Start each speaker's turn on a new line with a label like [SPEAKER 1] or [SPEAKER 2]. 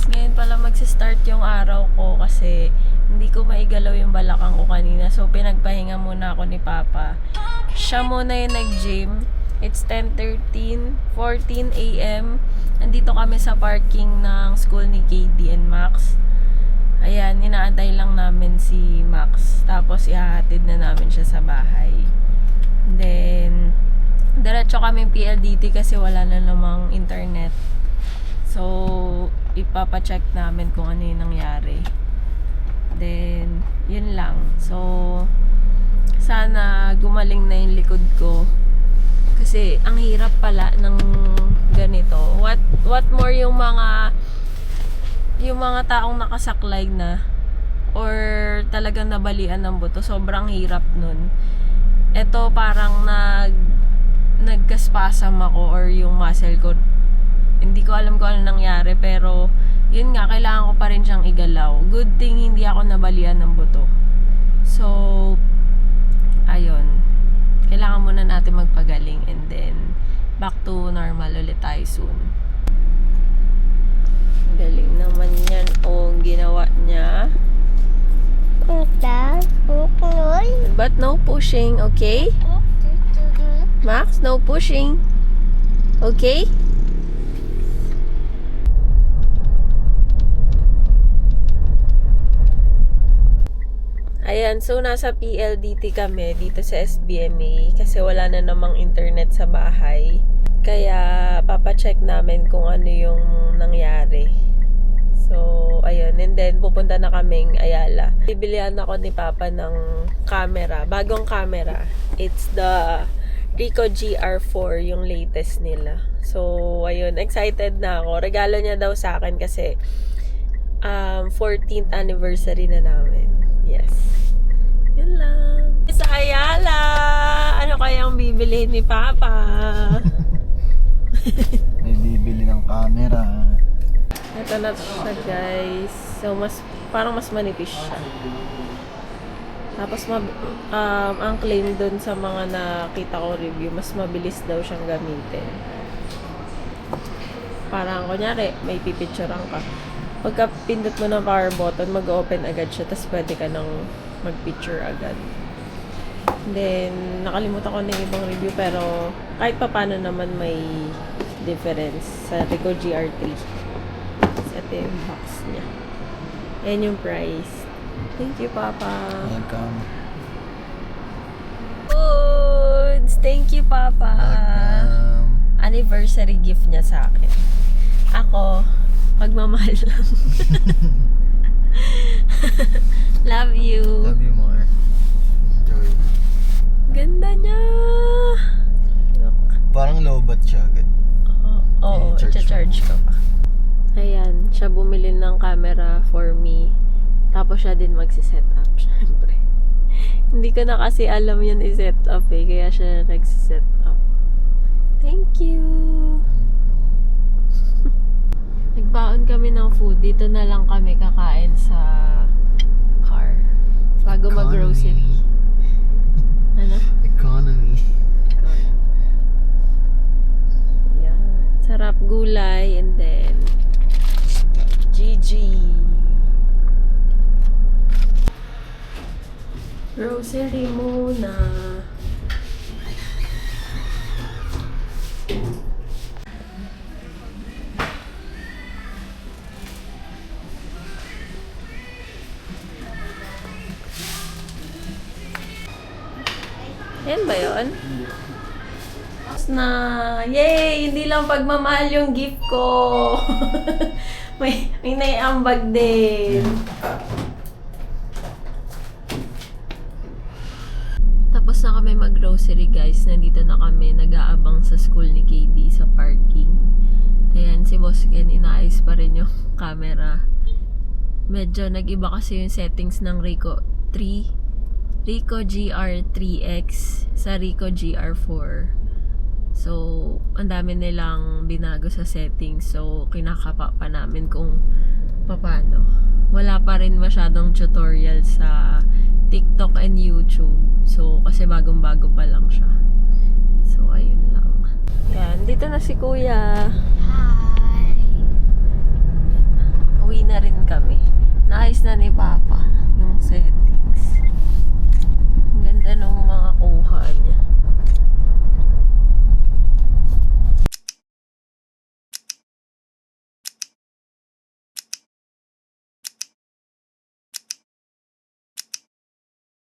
[SPEAKER 1] Ngayon pala magsi-start yung araw ko kasi hindi ko maigalaw yung balakang ko kanina. So, pinagpahinga muna ako ni Papa. Siya muna yung nag-gym. It's 14 a.m. Nandito kami sa parking ng school ni KD and Max. Ayan, inaantay lang namin si Max. Tapos, ihahatid na namin siya sa bahay. Then, diretso kami PLDT kasi wala na namang internet. So, ipapacheck namin kung ano yung nangyari. Then, yun lang. So, sana gumaling na yung likod ko. Kasi, ang hirap pala ng ganito. What more yung mga taong nakasaklay na or talagang nabalian ng buto. Sobrang hirap nun. Ito parang nagkaspasm ako or yung muscle ko. Hindi ko alam kung ano nangyari pero yun nga, kailangan ko pa rin siyang igalaw. Good thing hindi ako nabalian ng buto. So, ayun. Kailangan muna natin magpagaling and then back to normal ulit tayo soon. Galing naman yan. O, ginawa niya. But no pushing, okay? Max, no pushing. Okay? Ayan, so nasa PLDT kami dito sa SBMA kasi wala na namang internet sa bahay. Kaya papacheck namin kung ano yung nangyari. So, ayun. And then, pupunta na kaming Ayala. Bibilihan ako ni Papa ng camera. Bagong camera. It's the Ricoh GR4, yung latest nila. So, ayun. Excited na ako. Regalo niya daw sa akin kasi 14th anniversary na namin. Yes. Yun lang. Sa Ayala! Ano kayang bibilihin ni Papa?
[SPEAKER 2] May bibili ng camera.
[SPEAKER 1] Ito na siya, guys. So, parang mas manipis siya. Tapos, ang claim dun sa mga nakita ko review, mas mabilis daw siyang gamitin. Parang, kunyari, may pipicturean ka. Pagka pindot mo ng power button, mag-open agad siya. Tapos, pwede ka nang mag-picture agad. Then, nakalimutan ko na yung ibang review. Pero, kahit pa paano naman may difference sa Ricoh GR3. Ito yung box niya. Ayan yung price. Thank you, Papa.
[SPEAKER 2] Welcome.
[SPEAKER 1] Foods! Thank you, Papa.
[SPEAKER 2] Welcome.
[SPEAKER 1] Anniversary gift niya sa akin. Ako, magmamahal lang. Love you.
[SPEAKER 2] Love you more. Enjoy.
[SPEAKER 1] Ganda niya. Look.
[SPEAKER 2] Parang low-bat siya agad.
[SPEAKER 1] Oo, i-charge ko pa. Ayan, siya bumili ng camera for me. Tapos siya din magsiset up, syempre. Hindi ko na kasi alam yun i-set up eh. Kaya siya nagsiset up. Thank you! Nagbaon kami ng food. Dito na lang kami kakain sa car. Bago mag-grocery. Ano?
[SPEAKER 2] Economy.
[SPEAKER 1] Yan. Sarap gulay and then GG. Grocery muna. Yan ba yun? Tapos na, yay! Hindi lang pagmamahal yung gift ko. may naiambag din. Tapos na kami mag-grocery, guys. Nandito na kami. Nag-aabang sa school ni KD sa parking. Ayan, si Boss Ken, inaayos pa rin yung camera. Medyo nag-iba kasi yung settings ng Ricoh GR3X sa Ricoh GR4. So, ang dami nilang binago sa settings. So, kinakapa pa namin kung paano. Wala pa rin masyadong tutorial sa TikTok and YouTube. So, kasi bagong-bago pa lang siya. So, ayun lang. Yan, dito na si Kuya.
[SPEAKER 3] Hi.
[SPEAKER 1] na ni Papa.